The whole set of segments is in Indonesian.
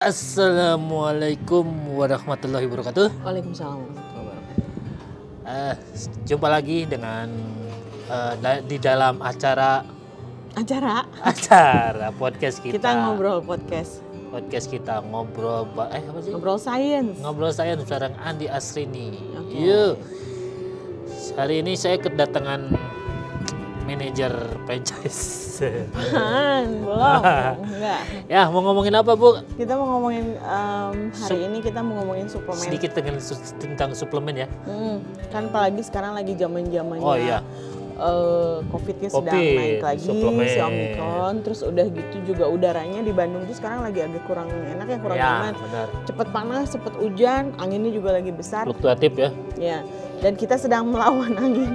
Assalamualaikum warahmatullahi wabarakatuh. Waalaikumsalam warahmatullahi wabarakatuh. Jumpa lagi dengan di dalam acara podcast kita. Kita ngobrol podcast. Podcast kita ngobrol apa sih? Ngobrol sains. Ngobrol sains bareng Andi Asrini. Okay. Yuk. Hari ini saya kedatangan manajer franchise. Belum. Enggak. Ya, mau ngomongin apa, Bu? Kita mau ngomongin hari ini kita mau ngomongin suplemen. Sedikit tentang suplemen ya. Kan apalagi sekarang lagi zaman-zamannya. Oh iya. COVID-nya sedang naik lagi, suplemen. si Omicron, terus udah gitu juga udaranya di Bandung tuh sekarang lagi agak kurang enak ya, kurang nyaman. Benar. Cepet panas, cepet hujan, anginnya juga lagi besar. Fluktuatif ya. Ya. Dan kita sedang melawan angin.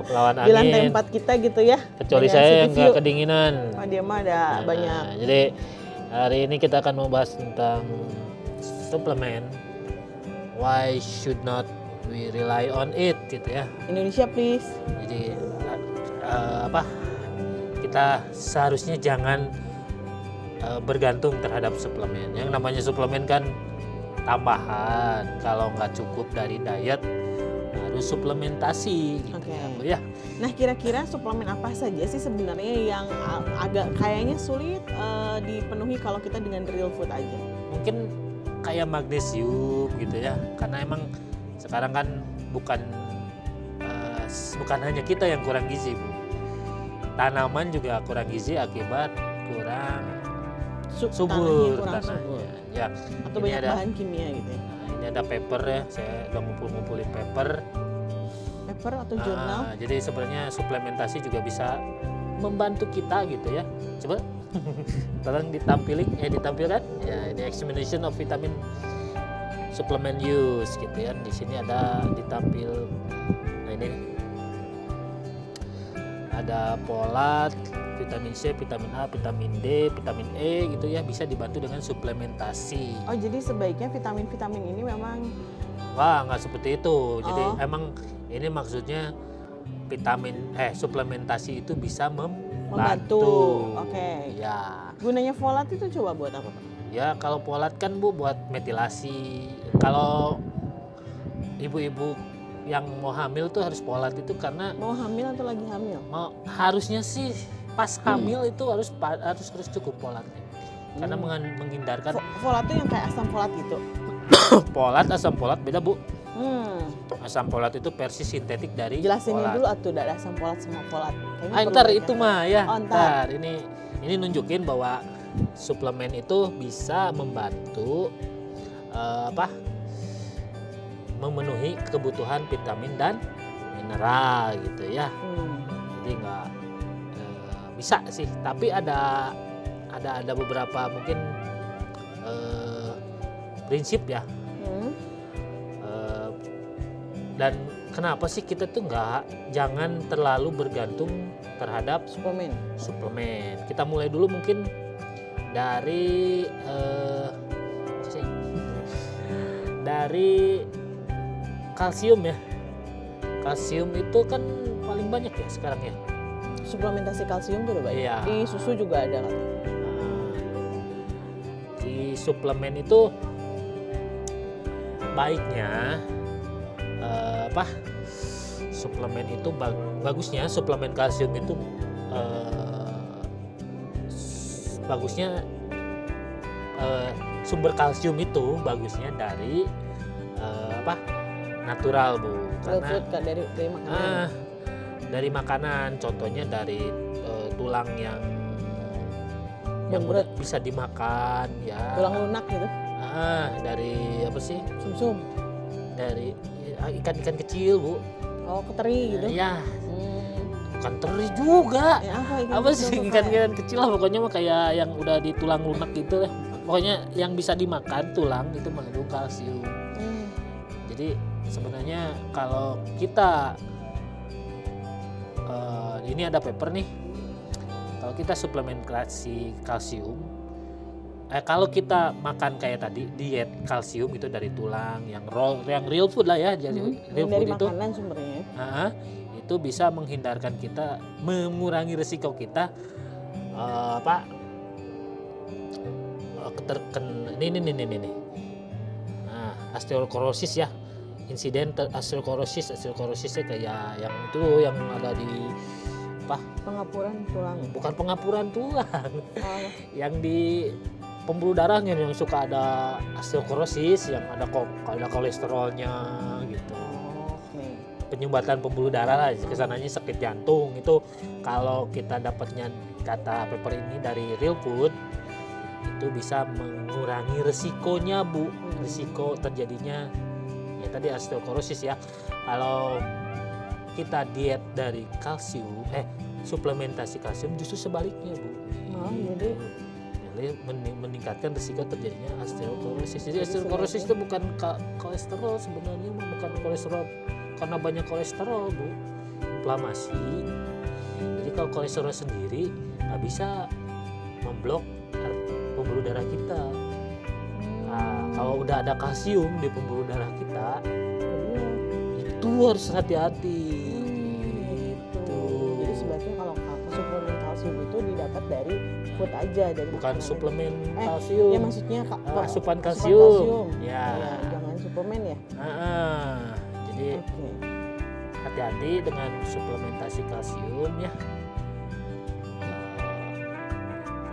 Melawan angin. Di lantai 4 kita gitu ya. Kecuali saya yang nggak kedinginan. Oh, dia mah ada banyak. Jadi hari ini kita akan membahas tentang suplemen. Why should not we rely on it gitu ya. Indonesia please. Jadi kita seharusnya jangan bergantung terhadap suplemen. Yang namanya suplemen kan tambahan. Kalau nggak cukup dari diet harus suplementasi gitu ya. Nah, kira-kira suplemen apa saja sih sebenarnya yang agak kayaknya sulit dipenuhi kalau kita dengan real food aja? Mungkin kayak magnesium gitu ya. Karena emang sekarang kan bukan hanya kita yang kurang gizi, Bu. Tanaman juga kurang gizi akibat kurang subur tanahnya. Ya. Atau banyak bahan kimia gitu ya. Ini ada paper ya, saya udah ngumpulin paper atau jurnal. Jadi sebenarnya suplementasi juga bisa membantu kita gitu ya. Coba tolong ditampilkan ya, ini explanation of vitamin supplement use gitu ya. Di sini ada ditampil. Nah ini ada folat, vitamin C, vitamin A, vitamin D, vitamin E gitu ya, bisa dibantu dengan suplementasi. Oh, jadi sebaiknya vitamin-vitamin ini memang nggak seperti itu. Jadi emang ini maksudnya suplementasi itu bisa membantu. Oke. Ya. Gunanya folat itu coba buat apa, Pak? Ya, kalau folat kan, Bu, buat metilasi. Kalau ibu-ibu yang mau hamil tuh harus folat itu karena mau hamil atau lagi hamil? Harusnya sih pas hamil itu harus cukup folatnya. Karena menghindarkan folat itu yang kayak asam folat gitu. Asam folat beda, Bu. Asam folat itu versi sintetik dari jelasin folat. Dulu atuh dari asam folat sama folat. Ntar itu mah ya. Ntar. Ini nunjukin bahwa suplemen itu bisa membantu memenuhi kebutuhan vitamin dan mineral gitu ya. Jadi nggak bisa sih, tapi ada beberapa mungkin prinsip ya. Dan kenapa sih kita tuh jangan terlalu bergantung terhadap suplemen. Kita mulai dulu mungkin dari kalsium ya. Kalsium itu kan paling banyak ya sekarang ya. Suplementasi kalsium tuh udah banyak. Iya. Di susu juga ada kan. Di suplemen itu baiknya suplemen itu bagusnya suplemen kalsium itu bagusnya sumber kalsium itu bagusnya dari natural, Bu. Karena dari makanan. Dari makanan, contohnya dari tulang yang bisa dimakan ya. Tulang lunak gitu. Dari apa sih? Sumsum. Dari ikan-ikan kecil, Bu. Oh, teri gitu. Ya. Bukan teri juga. Ya, apa sih ikan-ikan kecil lah, pokoknya mah kayak yang udah di tulang lunak gitu lah. Pokoknya yang bisa dimakan tulang itu mengandung kalsium. Jadi sebenarnya kalau kita ini ada paper nih. Kalau kita suplementasi kalsium, kalau kita makan kayak tadi diet kalsium itu dari tulang yang real food lah ya, jadi real dari food itu makanan sumbernya. Itu bisa menghindarkan kita, mengurangi resiko kita ini. Nah, osteokorosis ya. Insiden osteokorosisnya kayak yang itu yang ada di apa? Pengapuran tulang. Bukan pengapuran tulang. Oh, Yang di pembuluh darahnya yang suka ada osteokorosis yang ada kolesterolnya gitu. oke. Penyumbatan pembuluh darah lah, kesananya sakit jantung itu kalau kita dapatnya kata paper ini dari real food itu bisa mengurangi resikonya Bu, risiko terjadinya ya tadi osteokorosis ya. Kalau kita diet dari kalsium suplementasi kalsium justru sebaliknya Bu. Oh, Gitu. Jadi meningkatkan risiko terjadinya osteokorosis. Jadi osteokorosis itu bukan kolesterol sebenarnya, bukan kolesterol karena banyak kolesterol Bu, inflamasi. Jadi kalau kolesterol sendiri nggak bisa memblok pembuluh darah kita. Nah, kalau udah ada kalsium di pembuluh darah kita itu harus hati-hati. Gitu. Jadi sebaiknya kalau suplemen kalsium itu didapat dari food aja, dari Bukan makanan. suplemen kalsium. Ya maksudnya asupan asupan kalsium. Ya. Ya, jangan suplemen ya. Jadi Oke. hati-hati dengan suplementasi kalsium ya.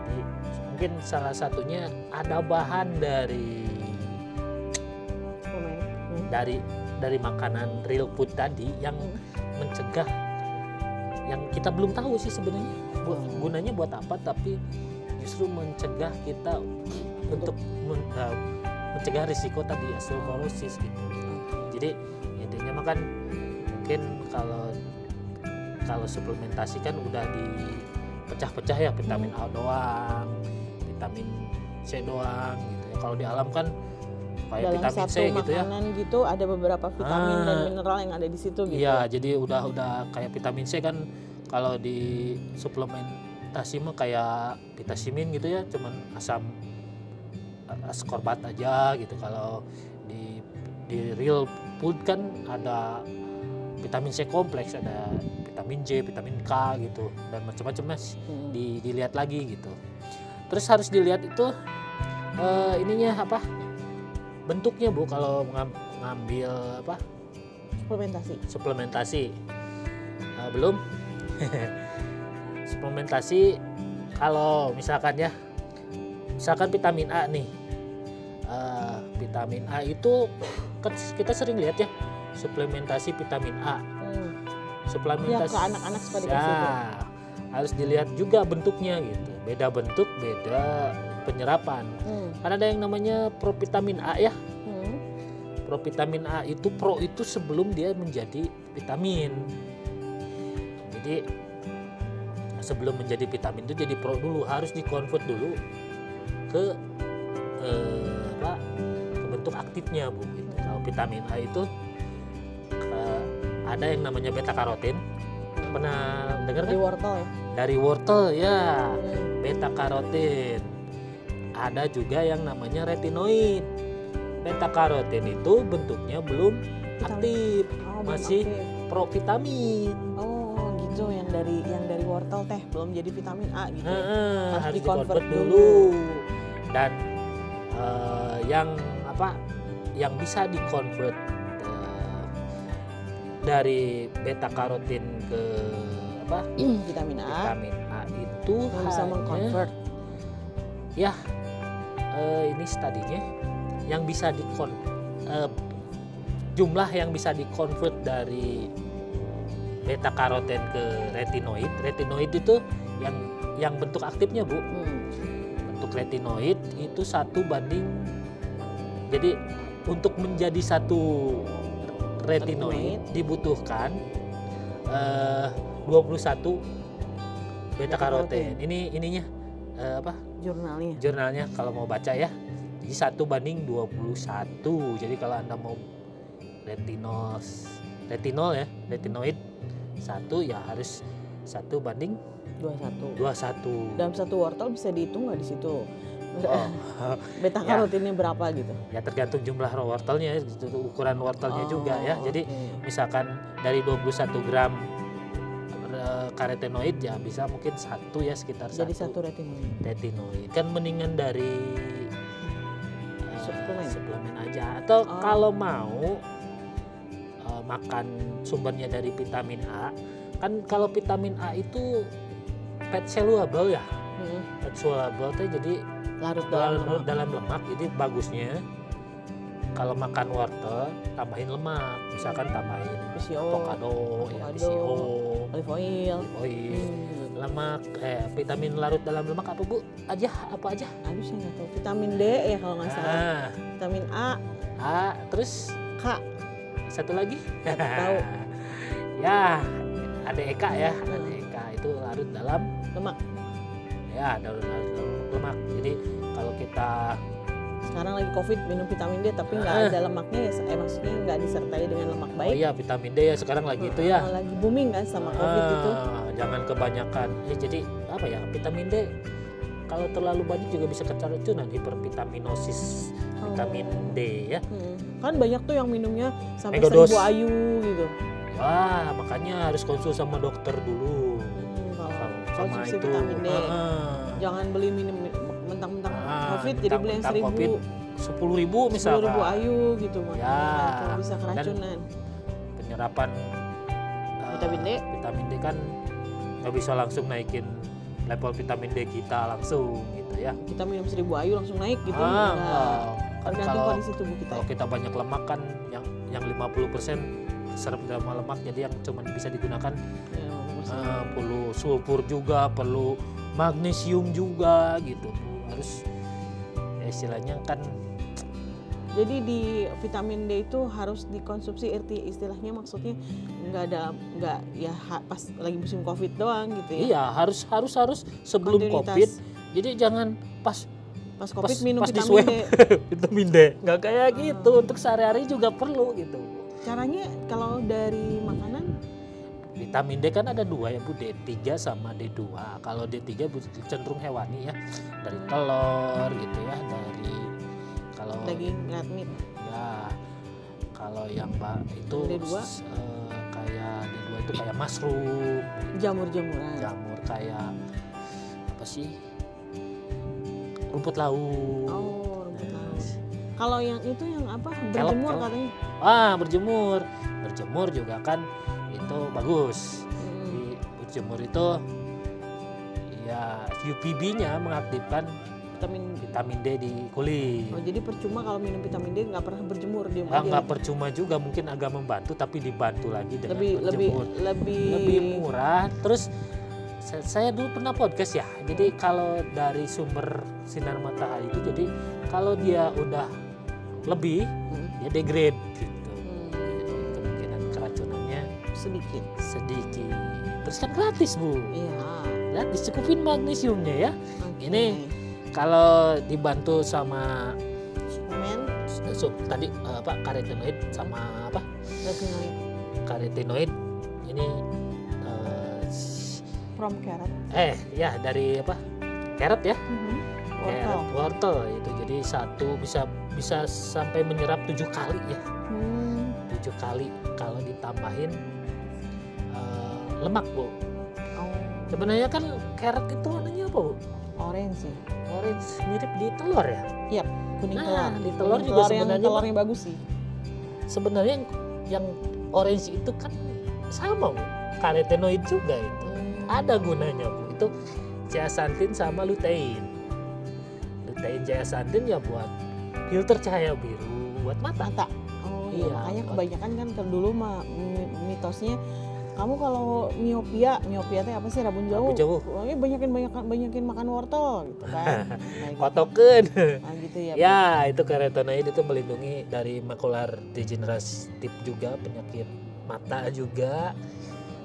Jadi mungkin salah satunya ada bahan Suplemen. dari makanan real food tadi yang mencegah, yang kita belum tahu sih sebenarnya gunanya buat apa, tapi justru mencegah kita untuk mencegah risiko tadi osteoporosis gitu. Jadi intinya mah kan mungkin kalau suplementasi kan udah dipecah-pecah ya, vitamin A doang, vitamin C doang gitu ya. Kalau di alam kan kayak Dalam vitamin satu C gitu ya. makanan gitu ada beberapa vitamin dan mineral yang ada di situ gitu. Iya, jadi udah kayak vitamin C kan kalau di suplementasi mah kayak vitamin gitu ya, cuman asam ascorbat aja gitu. Kalau di real food kan ada vitamin C kompleks, ada vitamin J, vitamin K gitu dan macam-macam Mas. Dilihat lagi gitu. Terus harus dilihat itu ininya apa? Bentuknya Bu kalau ngambil apa? Suplementasi. Belum. Suplementasi kalau misalkan vitamin A nih. Vitamin A itu kan kita sering lihat ya suplementasi vitamin A. Suplementasi Ya, ke anak-anak suka dikasih itu. Harus dilihat juga bentuknya gitu. Beda bentuk, beda penyerapan. Karena ada yang namanya provitamin A ya. Provitamin A itu itu sebelum dia menjadi vitamin. Jadi sebelum menjadi vitamin itu jadi pro dulu, harus dikonvert dulu ke bentuk aktifnya Bu. Gitu. Kalau vitamin A itu ada yang namanya beta karotin. Pernah dengar Dari kan? wortel ya. Dari wortel ya, beta karotin. Ada juga yang namanya retinoid. Beta karotin itu bentuknya belum aktif, masih provitamin. Oh gitu, yang dari wortel teh belum jadi vitamin A gitu. Harus dikonvert dulu. Dan yang bisa dikonvert dari beta karotin ke vitamin A. Vitamin A itu Yang bisa mengkonvert. Ya, ini studinya yang bisa jumlah yang bisa dikonvert dari beta karoten ke retinoid. Retinoid itu yang bentuk aktifnya Bu. Bentuk retinoid itu 1 banding. Jadi untuk menjadi 1 retinoid dibutuhkan 21 beta karoten. Ininya Jurnalnya kalau mau baca ya. Jadi 1 banding 21. Jadi kalau Anda mau retinoid 1 ya harus 1 banding 21. Dalam 1 wortel bisa dihitung nggak di situ? Beta karotinnya berapa gitu? Ya tergantung jumlah wortelnya, ukuran wortelnya juga ya. Jadi misalkan dari 21 gram karotenoid ya bisa mungkin satu ya, sekitar Jadi satu retinoid. retinoid. Kan mendingan dari Suplemen aja. Atau Oh. kalau mau makan sumbernya dari vitamin A, kan kalau vitamin A itu fat soluble ya. Fat soluble tuh jadi larut dalam lemak. Jadi bagusnya kalau makan wortel tambahin lemak, misalkan tambahin PCO, avocado, ya, PCO, olive oil. lemak, vitamin larut dalam lemak apa Bu? Apa aja? Aduh saya nggak tahu. Vitamin D ya kalau nggak salah. Vitamin A, Terus K. satu lagi? Nggak tahu. Ya, ada Eka ya, ada Eka itu larut dalam Lemak. ya, larut dalam lemak. Jadi kalau kita Sekarang lagi COVID minum vitamin D tapi nggak ada lemaknya ya, maksudnya nggak disertai dengan lemak baik. iya vitamin D ya sekarang lagi itu ya. Lagi booming kan sama COVID itu. Jangan kebanyakan. Jadi apa ya, vitamin D kalau terlalu banyak juga bisa keracunan, hipervitaminosis vitamin D ya. Kan banyak tuh yang minumnya sampai Megados. 1000 IU gitu. Wah, makanya harus konsul sama dokter dulu. Kalau konsumsi vitamin D. Jangan beli minum mentang-mentang COVID jadi beli yang 10.000 misalkan. 10.000 IU gitu Ya, itu bisa keracunan. Penyerapan vitamin D kan nggak bisa langsung naikin level vitamin D kita langsung gitu ya. Kita minum 1000 IU langsung naik gitu. Kan Tergantung kalau kondisi tubuh kita. kalau kita banyak lemak kan yang 50% serap dalam lemak, jadi yang cuma bisa digunakan perlu sulfur juga, perlu magnesium juga gitu. Harus istilahnya kan. Jadi di vitamin D itu harus dikonsumsi, istilahnya maksudnya nggak ya pas lagi musim COVID doang gitu ya. Iya, harus sebelum COVID. Jadi jangan pas COVID minum pas vitamin D. Vitamin D. Nggak kayak gitu, untuk sehari-hari juga perlu gitu. Caranya kalau dari makanan, vitamin D kan ada dua ya Bu, D3 sama D2. Kalau D3 cenderung hewani ya, dari telur gitu ya, dari kalau daging red meat. Ya, kalau yang itu D2? Kayak D2 itu kayak mushroom, Jamur-jamuran. jamur kayak apa sih? Rumput laut. Oh, rumput laut. Kalau yang itu yang apa? Kelop. Katanya. Berjemur. Berjemur juga kan itu bagus. Di berjemur itu ya UVB-nya mengaktifkan vitamin D di kulit. Oh, jadi percuma kalau minum vitamin D nggak pernah berjemur dia. Nggak percuma juga, mungkin agak membantu tapi dibantu lagi dengan berjemur. Lebih murah. Terus saya dulu pernah podcast ya. Jadi kalau dari sumber sinar matahari itu, jadi kalau dia udah lebih dia degrade gitu. Kemungkinan keracunannya sedikit. Terus kan gratis Bu. Iya. Gratis, cukupin magnesiumnya ya. Ini kalau dibantu sama suplemen tadi karotenoid sama apa? Karotenoid ini from carrot. Ya dari apa? Carrot ya. Wortel itu jadi satu bisa sampai menyerap 7 kali ya. 7 kali kalau ditambahin lemak Bu. Sebenarnya kan carrot itu warnanya apa Bu? Orange sih. Orange, mirip di telur ya? Iya, kuning telur. Di telur juga sebenarnya telurnya bagus sih. Sebenarnya yang orange itu kan sama Bu, karotenoid juga itu. Ada gunanya Bu. Itu zeaxanthin sama lutein. Lutein zeaxanthin ya buat filter cahaya biru buat mata. Oh iya, makanya kebanyakan kan dulu mah mitosnya kamu kalau miopia itu apa sih, rabun jauh. Pokoknya banyakin makan wortel gitu kan. Kotokeun. Gitu ya. Ya, itu karotenoid itu melindungi dari makular degeneratif juga, penyakit mata juga.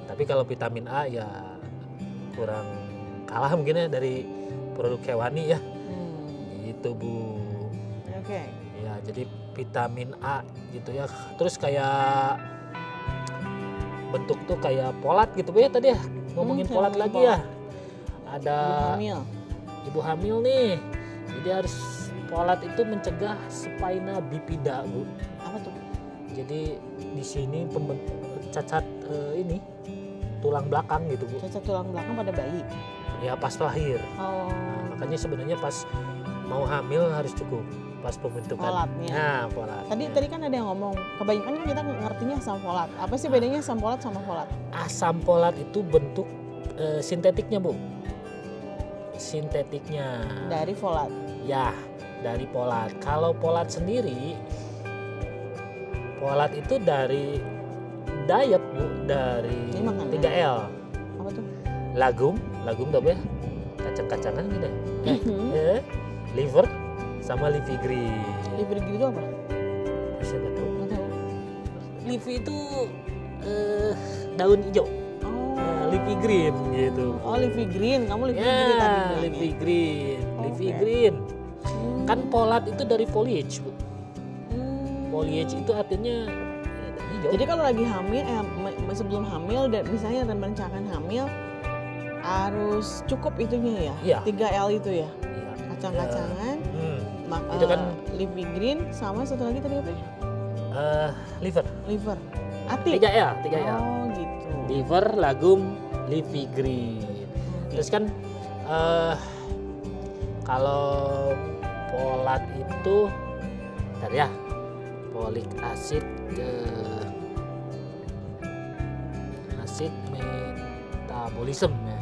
Tapi kalau vitamin A ya kurang kalah mungkin ya dari produk hewani ya. Gitu Bu. Oke. Ya, jadi vitamin A gitu ya. Terus kayak bentuk tuh kayak polat gitu ya tadi ya, ngomongin polat lagi ya. Ada ibu hamil nih, jadi harus polat itu mencegah spina bifida Bu. Apa tuh? Jadi di sini cacat ini tulang belakang gitu Bu. Cacat tulang belakang pada bayi. Ya pas lahir. Oh. Nah, makanya sebenarnya pas mau hamil harus cukup pas pembentukan. Folatnya. Nah, folat. Tadi kan ada yang ngomong, kebanyakan kan kita ngertinya asam folat. Apa sih bedanya asam folat sama folat? Asam folat itu bentuk sintetiknya Bu. Sintetiknya. Dari folat. Ya, dari folat. Kalau folat sendiri, folat itu dari diet Bu, dari Ini makanan. 3L. Apa tuh? Lagum tau ya? Kacang-kacangan gitu. Liver sama leafy green. Liver itu apa? Bisa nggak tahu? Nggak tahu. Leafy itu daun hijau. Oh. Leafy green gitu. Oh, leafy green. Kamu leafy Ya, green tadi bilangnya. leafy green. Leafy Oke. green. Hmm. Kan polat itu dari foliage, Bu. Hmm. Foliage itu artinya ya, daun hijau. Jadi kalau lagi hamil, sebelum hamil dan misalnya dan merencanakan hamil, harus cukup itunya ya? Iya. 3L itu ya? Iya. Kacang-kacangan, Itu kan leafy green, sama satu lagi tadi apa ya? liver. Liver. Ati? 3L. Oh gitu. Liver, lagum, leafy green. Oke. Terus kan kalau folat itu bentar ya, folik acid acid metabolism ya.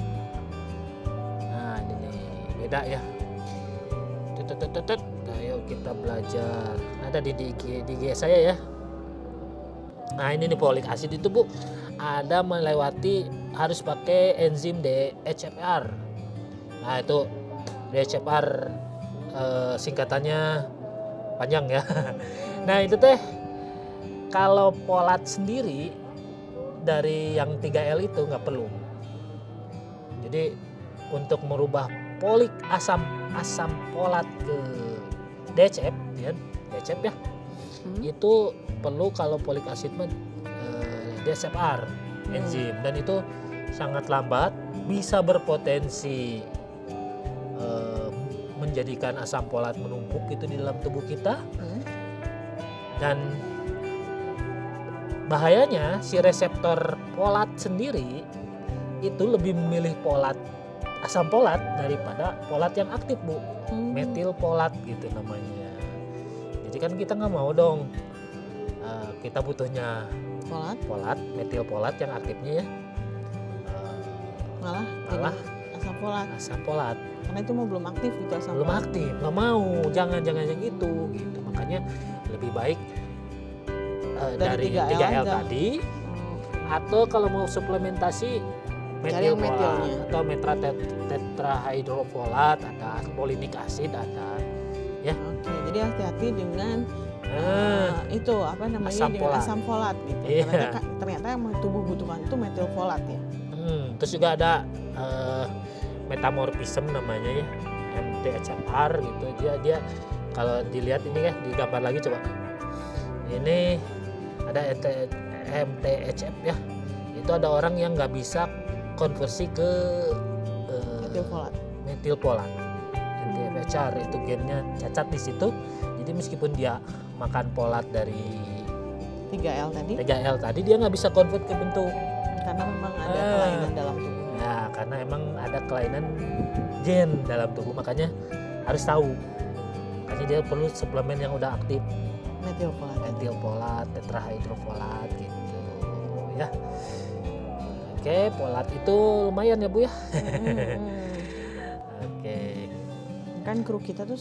Nah ini nih beda ya. Ayo kita belajar. Ada di IG saya ya. Nah ini nih folik acid itu Bu, ada melewati harus pakai enzim DHFR. Nah itu DHFR singkatannya panjang ya. Nah itu teh kalau folat sendiri dari yang 3L itu nggak perlu. Jadi untuk merubah folik asam folat ke DHF ya, DHF ya. Itu perlu kalau folik acid DHFR enzim, dan itu sangat lambat, bisa berpotensi menjadikan asam folat menumpuk itu di dalam tubuh kita. Dan bahayanya si reseptor folat sendiri itu lebih memilih asam folat daripada folat yang aktif Bu, metil folat gitu namanya. Jadi kan kita nggak mau dong, kita butuhnya folat, metil folat yang aktifnya ya, malah asam folat. Karena itu belum aktif gitu asam belum folat. aktif, nggak mau, jangan yang itu gitu. Makanya lebih baik dari 3L tadi, atau kalau mau suplementasi metil yang metilnya. atau tetrahydrofolat, ada folic acid ada ya. Oke, jadi hati-hati dengan itu apa namanya asam dengan folat. asam folat gitu. Iya. Ternyata yang tubuh butuhkan itu metil folat ya. Terus juga ada metamorfism namanya ya, MTHFR gitu. Dia kalau dilihat ini ya, digambar lagi coba. Ini ada MTHF ya. Itu ada orang yang nggak bisa konversi ke metil folat. MTHFR itu gennya cacat di situ. Jadi meskipun dia makan folat dari 3L tadi dia nggak bisa convert ke bentuk. Karena memang ada kelainan dalam tubuh. Ya, karena emang ada kelainan gen dalam tubuh, makanya harus tahu. Makanya dia perlu suplemen yang udah aktif. Metil folat, tetrahydrofolat gitu ya. Oke, folat itu lumayan ya Bu ya. Oke. Kan kru kita tuh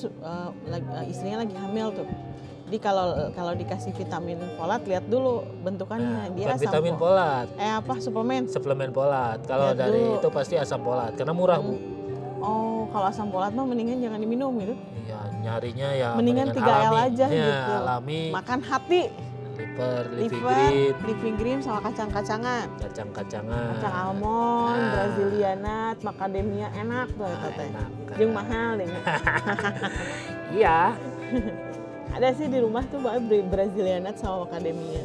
istrinya lagi hamil tuh. Jadi kalau dikasih vitamin folat, lihat dulu bentukannya. Dia asam vitamin folat. Suplemen? Suplemen folat. Kalau Lihat dari dulu. itu pasti asam folat karena murah Bu. Oh, kalau asam folat mah mendingan jangan diminum gitu. Iya, nyarinya ya Mendingan 3L alami. aja Ya, gitu. alami. Makan hati. Leafy green sama kacang-kacangan. Kacang-kacangan. Kacang almond, Brazilianat, macadamia enak tuh teh. Jeung mahal deh. Iya. Ada sih di rumah tuh Brazilianat sama macadamia.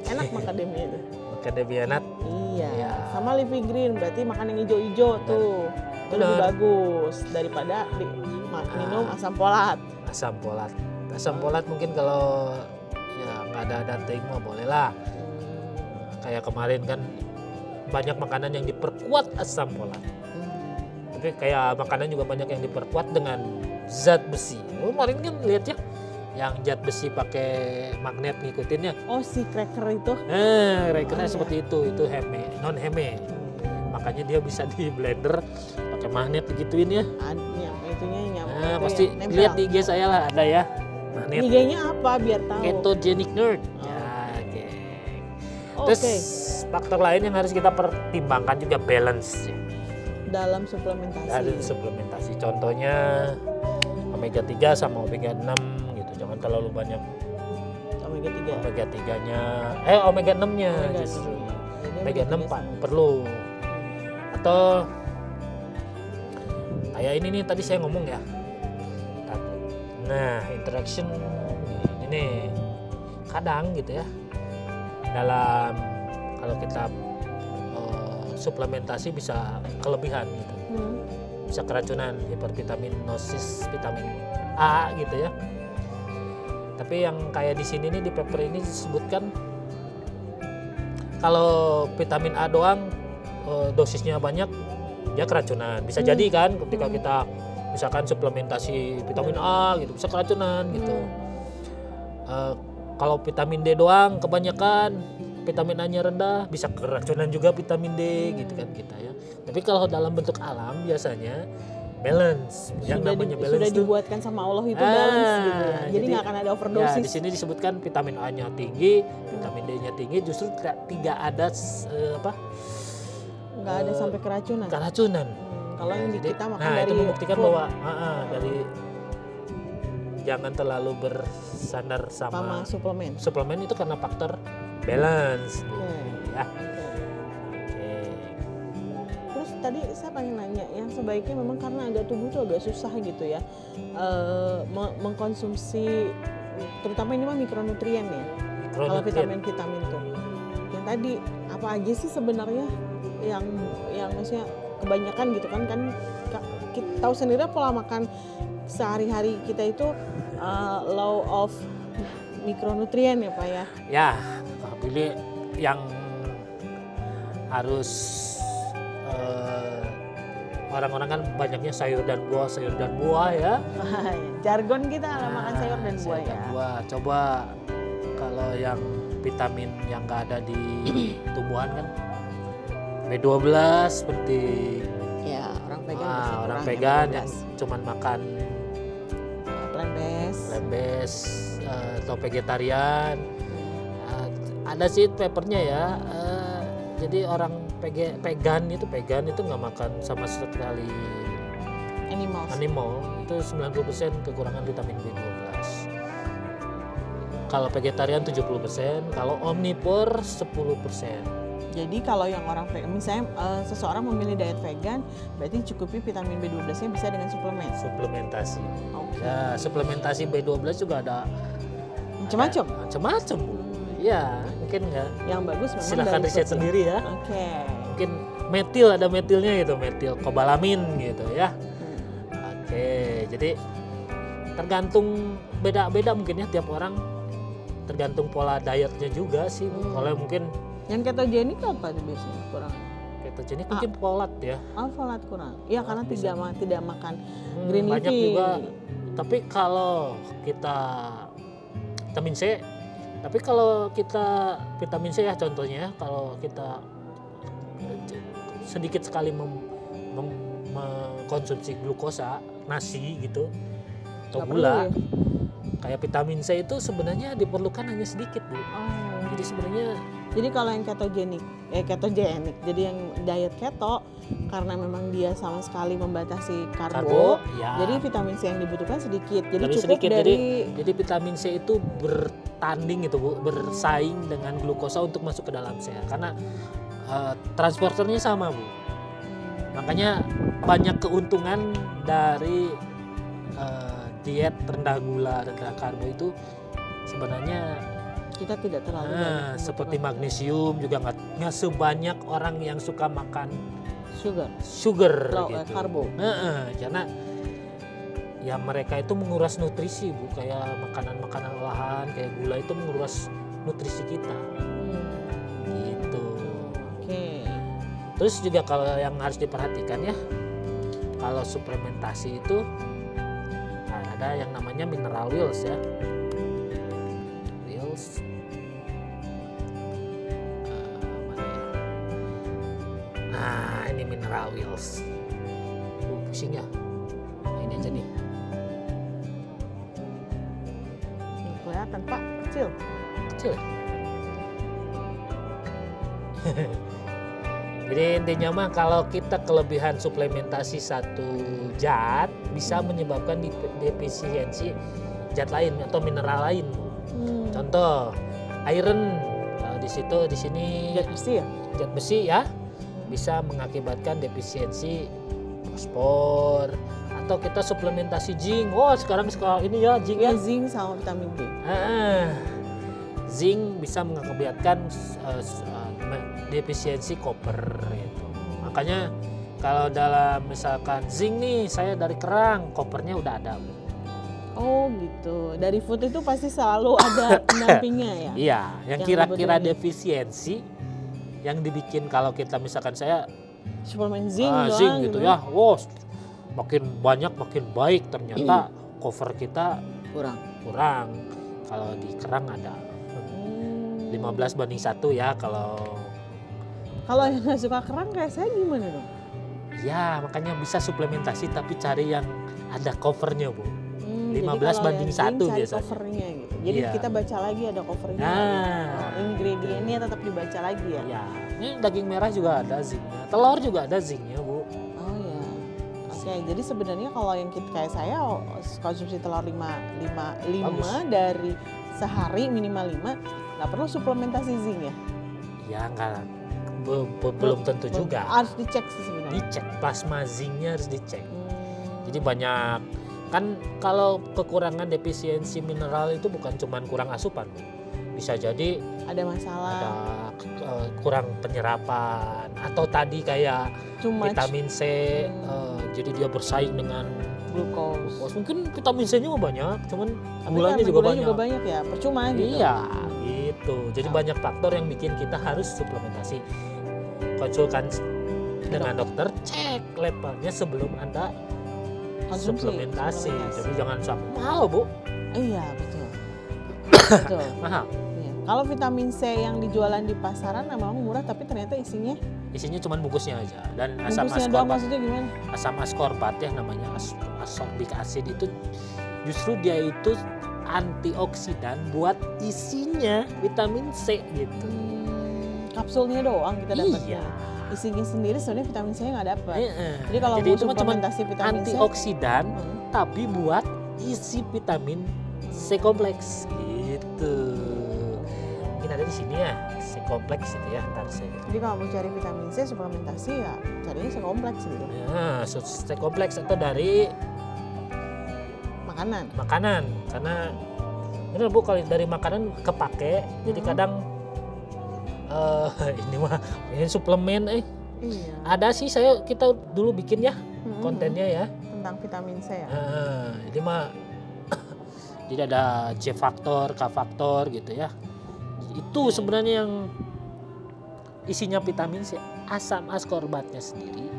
Enak macadamia tuh. Macadamia nut. Iya. Iya. Sama leafy green berarti makan yang hijau-hijau tuh. Itu lebih bagus daripada minum asam folat. Asam folat. Asam folat mungkin kalau ya nggak ada danting mah boleh lah. Kayak kemarin kan banyak makanan yang diperkuat asam folat. Tapi kayak makanan juga banyak yang diperkuat dengan zat besi. Kemarin kan lihat ya, yang zat besi pakai magnet ngikutinnya. Oh, si cracker itu? Crackernya seperti itu heme, non heme. Makanya dia bisa di blender pakai magnet digituin ya. Itunya pasti lihat di IG saya lah ada ya magnet. IG-nya apa biar tahu? Ketogenic Nerd. Terus faktor lain yang harus kita pertimbangkan juga balance ya. Dalam suplementasi. Contohnya omega 3 sama omega 6 gitu. Jangan terlalu banyak omega 3. Omega 3-nya omega 6-nya justru. Omega 6 perlu. Atau kayak ini nih tadi saya ngomong ya. Nah, interaction ini kadang gitu ya. Dalam kalau kita suplementasi bisa kelebihan gitu. Bisa keracunan, hipervitaminosis, vitamin A gitu ya. Tapi yang kayak di sini nih di paper ini disebutkan kalau vitamin A doang dosisnya banyak dia keracunan. Bisa jadi kan ketika kita misalkan suplementasi vitamin A gitu bisa keracunan gitu. Kalau vitamin D doang kebanyakan, vitamin A-nya rendah bisa keracunan juga vitamin D gitu kan kita ya. Tapi kalau dalam bentuk alam biasanya balance. Yang namanya balance sudah dibuatkan sama Allah itu balance gitu ya. Jadi nggak akan ada overdosis. Ya, di sini disebutkan vitamin A-nya tinggi, vitamin D-nya tinggi, justru tidak ada nggak ada sampai keracunan. Kalau yang di kita makan dari itu membuktikan bahwa dari jangan terlalu bersandar sama suplemen. Suplemen itu karena faktor balance. Ya. Terus tadi saya pengen nanya, yang sebaiknya memang karena tubuh tuh agak susah gitu ya mengkonsumsi, terutama ini mah mikronutrien ya. Kalau vitamin tuh, yang tadi apa aja sih sebenarnya yang maksudnya kebanyakan gitu kan kita tahu sendiri pola makan sehari-hari kita itu low of mikronutrien ya Pak ya. Ya, pilih yang harus orang-orang kan banyaknya sayur dan buah ya. Jargon kita makan sayur dan buah ya. Coba kalau yang vitamin yang nggak ada di tumbuhan kan B12 penting. Ya, orang vegan yang cuman makan plant-based atau vegetarian. Ada sih papernya ya. Jadi orang vegan itu nggak makan sama sekali animal. Itu 90% kekurangan vitamin B12. Kalau vegetarian 70%, kalau omnivore 10%. Jadi kalau yang orang vegan, misalnya seseorang memilih diet vegan, berarti cukupi vitamin B12-nya bisa dengan suplementasi. Ya, suplementasi B12 juga ada macam-macam. Ya, mungkin nggak. Yang bagus memang silahkan riset sendiri ya. Mungkin ada metilnya gitu, metil kobalamin gitu ya. Jadi tergantung beda-beda mungkin ya tiap orang, tergantung pola dietnya juga sih. Kalau mungkin yang ketogenik apa tuh biasanya kurang? Ketogenik mungkin folat ya. Folat kurang. Iya karena tidak makan green leafy. Banyak juga. Tapi kalau kita vitamin C, vitamin C ya contohnya, kalau kita sedikit sekali mengkonsumsi glukosa, nasi gitu atau gula, kayak vitamin C itu sebenarnya diperlukan hanya sedikit Bu. Jadi sebenarnya kalau yang ketogenik, jadi yang diet keto karena memang dia sama sekali membatasi karbo ya. Jadi vitamin C yang dibutuhkan sedikit. Jadi cukup sedikit. Jadi vitamin C itu bertanding itu Bu, bersaing dengan glukosa untuk masuk ke dalam sel karena transporternya sama Bu. Makanya banyak keuntungan dari diet rendah gula, rendah karbo itu sebenarnya kita tidak terlalu banyak seperti magnesium juga nggak sebanyak orang yang suka makan sugar low, gitu. Karbo. Karena ya mereka itu menguras nutrisi Bu, kayak makanan olahan kayak gula itu menguras nutrisi kita. Gitu. Terus juga kalau yang harus diperhatikan ya, kalau suplementasi itu ada yang namanya mineral wheels ya. Wheels. Mana ya? Nah, ini mineral wheels. Pusing ya. Nah, ini aja nih. Kelihatan Pak, kecil. Kecil ya? Jadi intinya mah kalau kita kelebihan suplementasi satu zat bisa menyebabkan defisiensi zat lain atau mineral lain. Contoh iron, di sini Zat besi ya? zat besi ya bisa mengakibatkan defisiensi fosfor. Atau kita suplementasi zinc. Oh sekarang ini ya zinc ya. Zinc sama vitamin B. Zinc bisa mengakibatkan defisiensi koper gitu. Makanya kalau dalam misalkan zinc nih saya dari kerang, kopernya udah ada. Oh gitu. Dari food itu pasti selalu ada pendampingnya ya? Iya, yang kira-kira kebetulan defisiensi yang dibikin kalau kita misalkan saya suplemen zinc zinc doang gitu ya. Wow, makin banyak makin baik, ternyata cover kita kurang. Kalau di kerang ada 15:1 ya kalau yang nggak suka kerang kayak saya gimana dong? ya makanya bisa suplementasi tapi cari yang ada covernya Bu. 15:1 biasanya. Covernya gitu. Jadi Iya. kita baca lagi ada covernya. Nah, Ingredientnya tetap dibaca lagi ya. ya. Ini daging merah juga ada zincnya, telur juga ada zincnya Bu. Oh ya. Oke, jadi sebenarnya kalau yang kita kayak saya konsumsi telur 5 Bagus. dari sehari minimal 5, nggak perlu suplementasi zinc ya? Ya enggak, belum tentu juga. Harus dicek sih sebenarnya. Dicek plasma zincnya harus dicek. Jadi banyak kan kalau kekurangan defisiensi mineral itu bukan cuma kurang asupan, Bu. Bisa jadi Ada masalah. ada kurang penyerapan atau tadi kayak Too much vitamin C, jadi dia bersaing dengan glucose. mungkin vitamin C-nya mah banyak, cuman Tapi gulanya karena juga gulanya banyak. juga banyak ya, percuma gitu. Iya, gitu. Jadi banyak faktor yang bikin kita harus suplementasi. Konsulkan dengan dokter, cek levelnya sebelum Anda Konsumsi, suplementasi. suplementasi. Jadi jangan sampai mahal, Bu. Iya, betul. Betul. Mahal. Iya. Kalau vitamin C yang dijualan di pasaran memang murah tapi ternyata isinya Isinya cuma bungkusnya aja dan asam bungkusnya doang, askorbat. maksudnya gimana? Asam askorbat ya namanya ascorbic acid itu justru dia itu antioksidan buat isinya vitamin C gitu. Kapsulnya doang kita dapat. Iya. Isinya sendiri sebenarnya vitamin C nggak dapat. Jadi kalau Jadi mau itu mah cuma suplementasi vitamin C, antioksidan tapi buat isi vitamin C kompleks gitu. Mungkin ada di sini ya C kompleks itu ya, ntar saya. jadi kalau mau cari vitamin C suplementasi ya carinya C kompleks gitu. Nah, C kompleks atau dari makanan karena bener Bu kalau dari makanan kepake jadi kadang ini suplemen Iya. ada sih kita dulu bikin ya kontennya ya Tentang vitamin C ya. jadi mah jadi ada C faktor, K faktor gitu ya. Itu sebenarnya yang isinya vitamin C, asam askorbatnya sendiri,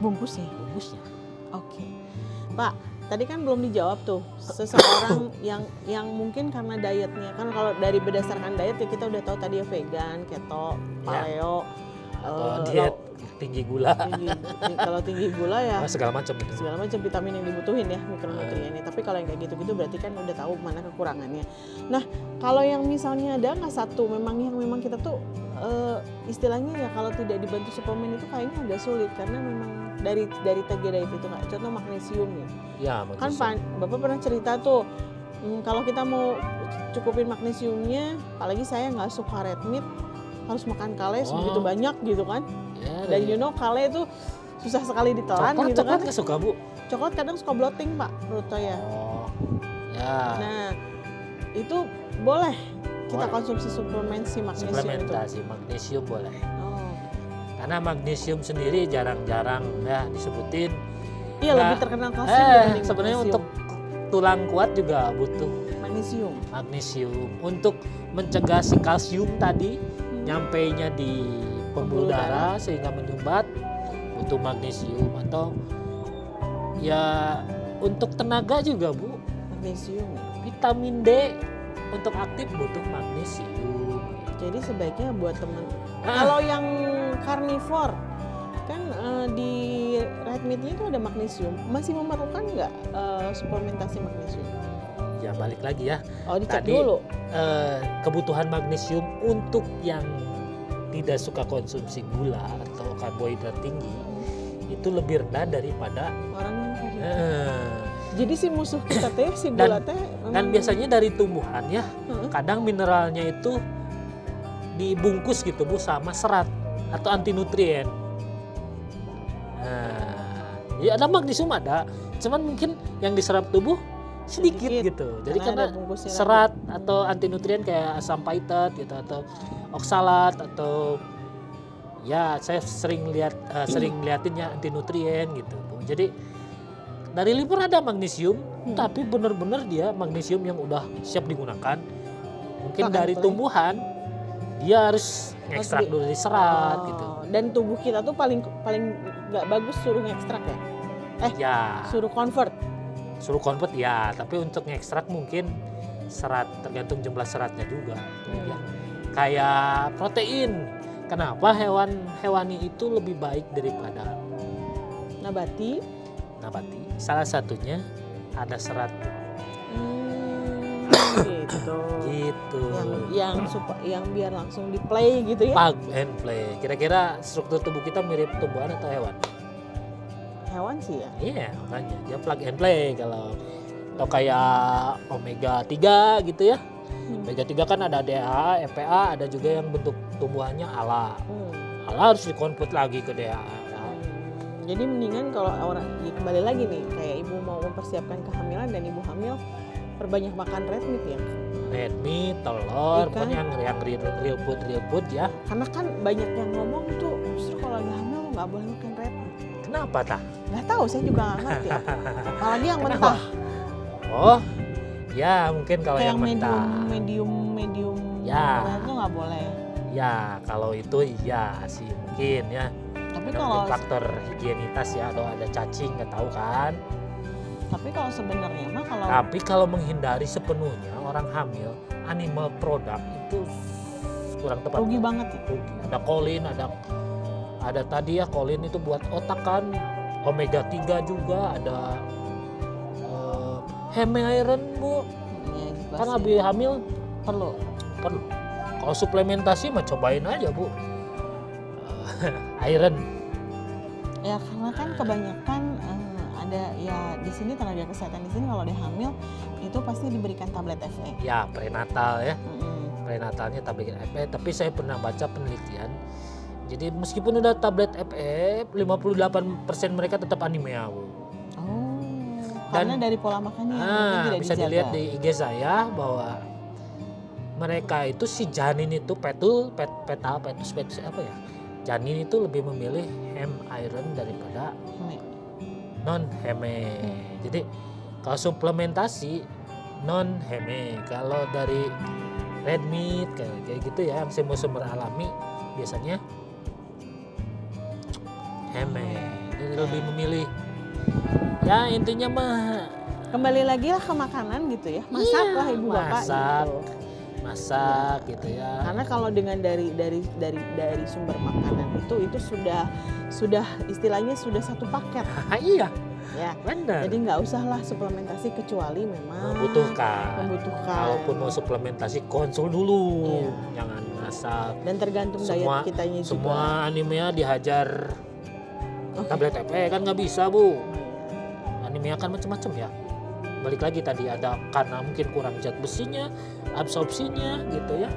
Bungkusnya. Oke. Pak, tadi kan belum dijawab tuh. Seseorang yang mungkin karena dietnya kan kalau dari berdasarkan diet ya kita udah tahu tadi ya vegan, keto, paleo, atau diet tinggi gula, kalau tinggi gula ya segala macam vitamin yang dibutuhin ya, mikronutriennya. Tapi kalau yang kayak gitu-gitu berarti kan udah tahu mana kekurangannya. Nah, kalau yang misalnya ada nggak satu memang kita tuh istilahnya ya kalau tidak dibantu suplemen itu kayaknya agak sulit karena memang dari TG diet itu nggak. Contoh magnesium ya. Ya, Kan Bapak pernah cerita tuh kalau kita mau cukupin magnesiumnya, apalagi saya nggak suka red meat, harus makan kale sebegitu banyak gitu kan. Ya, Dan kale itu susah sekali ditelan gitu kan. Coklat nggak suka Bu? Coklat kadang suka bloating Pak, menurut saya. Oh, ya. Nah, itu boleh kita Boleh. konsumsi suplementasi magnesium itu. Suplementasi magnesium boleh. Oh. Karena magnesium sendiri jarang-jarang ya disebutin. Iya, Nah, lebih terkenal kalsium dibanding sebenarnya magnesium. untuk tulang kuat juga butuh magnesium. Untuk mencegah si kalsium tadi nyampainya di pembuluh darah sehingga menyumbat, butuh magnesium. Atau ya untuk tenaga juga Bu, magnesium. vitamin D untuk aktif butuh magnesium. Jadi sebaiknya buat teman. Kalau yang karnivor kan di red meat-nya itu ada magnesium, masih memerlukan nggak suplementasi magnesium? Ya balik lagi ya. Oh, dicek Tadi, dulu. Kebutuhan magnesium untuk yang tidak suka konsumsi gula atau karbohidrat tinggi itu lebih rendah daripada Orang yang karnivor. Jadi si musuh kita teh si Dan- gula teh. dan biasanya dari tumbuhan ya. Kadang mineralnya itu dibungkus gitu Bu sama serat atau antinutrien. Nah, ya ada magnesium ada, cuman mungkin yang diserap tubuh sedikit gitu. Jadi Karena karena ada bungkusnya serat atau antinutrien kayak asam paitat gitu atau oksalat atau ya saya sering liatin ya antinutrien gitu Bu. Jadi dari liver ada magnesium, tapi benar-benar dia magnesium yang udah siap digunakan. Mungkin Plug and dari play. tumbuhan dia harus ngekstrak dulu dari serat gitu. Dan tubuh kita tuh paling nggak bagus suruh ngekstrak ya? Ya, Suruh convert. suruh convert ya, tapi untuk ngekstrak mungkin serat tergantung jumlah seratnya juga. Ya. Kayak protein. Kenapa hewani itu lebih baik daripada Nabati. nabati? Salah satunya ada serat Gitu. gitu. Yang biar langsung di play gitu ya. Plug and play. Kira-kira struktur tubuh kita mirip tumbuhan atau hewan? Hewan sih ya. Iya, makanya dia plug and play kalau atau kayak omega 3 gitu ya. Omega 3 kan ada DHA, EPA, ada juga yang bentuk tumbuhannya ALA. ALA harus dikonvert lagi ke DHA. Jadi mendingan kalau orang kembali lagi nih kayak ibu mau mempersiapkan kehamilan dan ibu hamil perbanyak makan red meat ya. Red meat, telur, Ikan. yang real food ya. Karena kan banyak yang ngomong tuh justru kalau lagi hamil nggak boleh makan red meat. Kenapa tah? Nggak tahu, saya juga nggak ngerti. Apalagi yang Kenapa? mentah. Oh, ya mungkin kalau Kayak yang mentah. medium Ya. rare tuh nggak boleh. Ya, kalau itu iya sih mungkin ya. Tapi Ada kalau mungkin faktor higienitas ya, atau ada cacing nggak tahu kan. sebenarnya mah kalau Tapi kalau menghindari sepenuhnya orang hamil animal product itu kurang tepat. rugi banget ya. Rugi. Ada kolin, ada tadi ya kolin itu buat otak kan. Omega 3 juga ada heme iron Bu. Ya, jelas Kan ya. habis hamil perlu. perlu. Kalau suplementasi mah cobain aja Bu. Iron. Ya karena kan kebanyakan ada ya di sini tenaga kesehatan di sini kalau dia hamil itu pasti diberikan tablet FE. Ya prenatal ya. Mm-mm. Prenatalnya tablet FE, tapi saya pernah baca penelitian. Jadi meskipun udah tablet FE, 58% mereka tetap anemia, Bu. Oh, karena dari pola makannya yang mungkin tidak Bisa dijaga. dilihat di IG saya bahwa mereka itu si janin itu fetus apa ya? Janin itu lebih memilih heme iron daripada Heme. non heme. Jadi kalau suplementasi non heme, kalau dari red meat kayak gitu ya, yang sumber alami biasanya heme. Jadi lebih memilih ya intinya mah Kembali lagi lah ke makanan gitu ya. Masak lah ibu bapak masak. gitu. Masak gitu ya. Karena kalau dengan dari sumber makanan itu sudah istilahnya sudah satu paket Iya, ya. benar. Jadi nggak usah lah suplementasi kecuali memang Membutuhkan. membutuhkan. Kalaupun mau suplementasi konsul dulu, Iya. jangan asal. Dan tergantung Semua- diet kitanya juga. Semua anemia dihajar tablet FE kan nggak bisa Bu. Anemia kan macam-macam ya. Balik lagi tadi ada karena mungkin kurang zat besinya, absorpsinya gitu ya.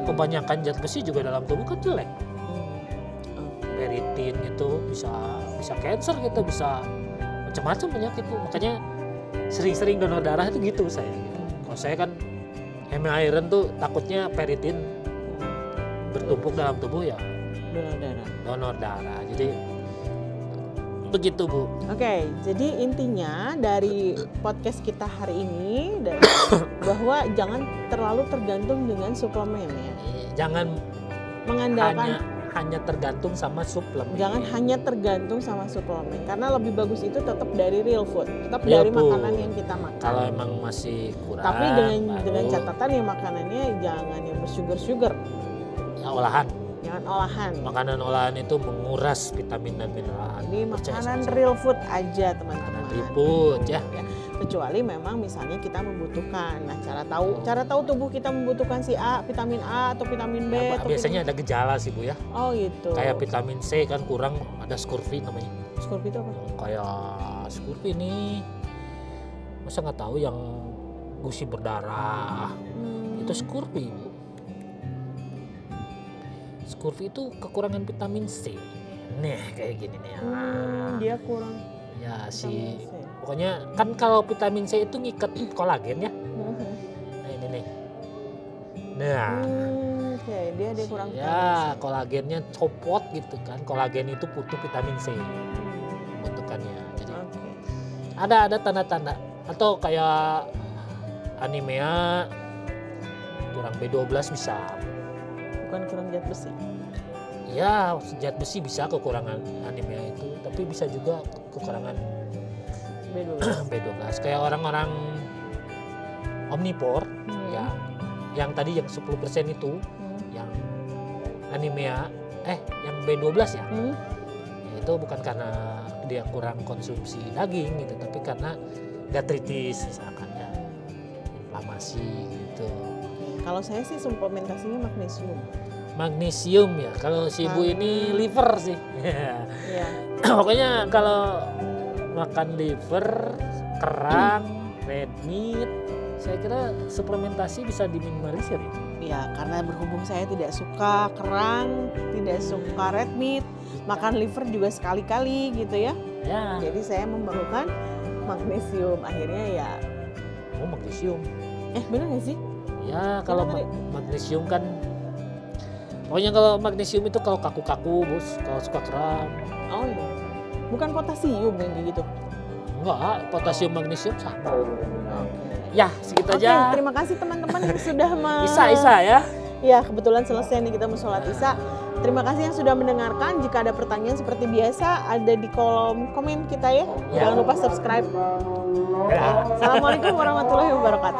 Kebanyakan zat besi juga dalam tubuh kan jelek. Ferritin itu bisa cancer gitu, bisa macam-macam penyakit Bu. Makanya sering-sering donor darah itu gitu saya. Kalau saya kan heme iron tuh takutnya ferritin bertumpuk dalam tubuh ya Donor darah. donor darah. Jadi begitu Bu. Oke, jadi intinya dari podcast kita hari ini bahwa jangan terlalu tergantung dengan suplemen ya. Jangan Mengandalkan hanya tergantung sama suplemen. Jangan hanya tergantung sama suplemen, karena lebih bagus itu tetap dari real food, tetap Real dari food. makanan yang kita makan. Kalau emang masih kurang, Tapi dengan baru catatan ya makanannya jangan yang bersugar-sugar, ya olahan. jangan olahan. Makanan olahan itu menguras vitamin dan mineral. Ini Percaya makanan sama saya. real food aja teman-teman. Real food, ya. Kecuali memang misalnya kita membutuhkan. Nah, cara tahu tubuh kita membutuhkan si A, vitamin A atau vitamin B Ya, atau biasanya ada gejala sih Bu ya. Oh gitu. Kayak vitamin C kan kurang, ada scurvy namanya. Scurvy itu apa? Kayak scurvy nih, masa nggak tahu yang gusi berdarah itu scurvy Bu. Scurvy itu kekurangan vitamin C. Nih kayak gini nih. Dia kurang Ya si vitamin C. pokoknya kan kalau vitamin C itu ngikat kolagen ya. Nah ini nih. Nah. Oke, dia kurang vitamin C. Ya kolagennya copot gitu kan. Kolagen itu butuh vitamin C bentukannya. Jadi Oke. ada tanda-tanda atau kayak anemia kurang B12 bisa. Bukan kurang zat besi. Ya zat besi bisa kekurangan anemia itu, tapi bisa juga kekurangan B12. B12 kayak orang-orang omnivore ya, yang tadi yang 10% itu yang anemia yang B12 ya. Itu bukan karena dia kurang konsumsi daging gitu, tapi karena gastritis misalkan ya, inflamasi gitu. Kalau saya sih suplementasinya magnesium. Magnesium ya, kalau si ibu ini liver sih. Iya. Pokoknya kalau makan liver, kerang, red meat, saya kira suplementasi bisa diminimalisir ya. Ya, karena berhubung saya tidak suka kerang, tidak suka red meat, makan liver juga sekali-kali gitu ya. Ya. Jadi saya memerlukan magnesium. Akhirnya ya. Oh magnesium. Bener gak sih? Ya kalau magnesium kan, pokoknya kalau magnesium itu kalau kaku-kaku bos, kalau suka kram. Oh iya. Bukan potasium yang kayak gitu. Enggak, potasium magnesium sama. Oke. Ya segitu Oke, aja. terima kasih teman-teman yang sudah Isa ya. Ya, kebetulan selesai nih kita mau sholat Isya. Terima kasih yang sudah mendengarkan. Jika ada pertanyaan seperti biasa, ada di kolom komen kita ya. Ya. Jangan lupa subscribe. Ya. Assalamualaikum warahmatullahi wabarakatuh.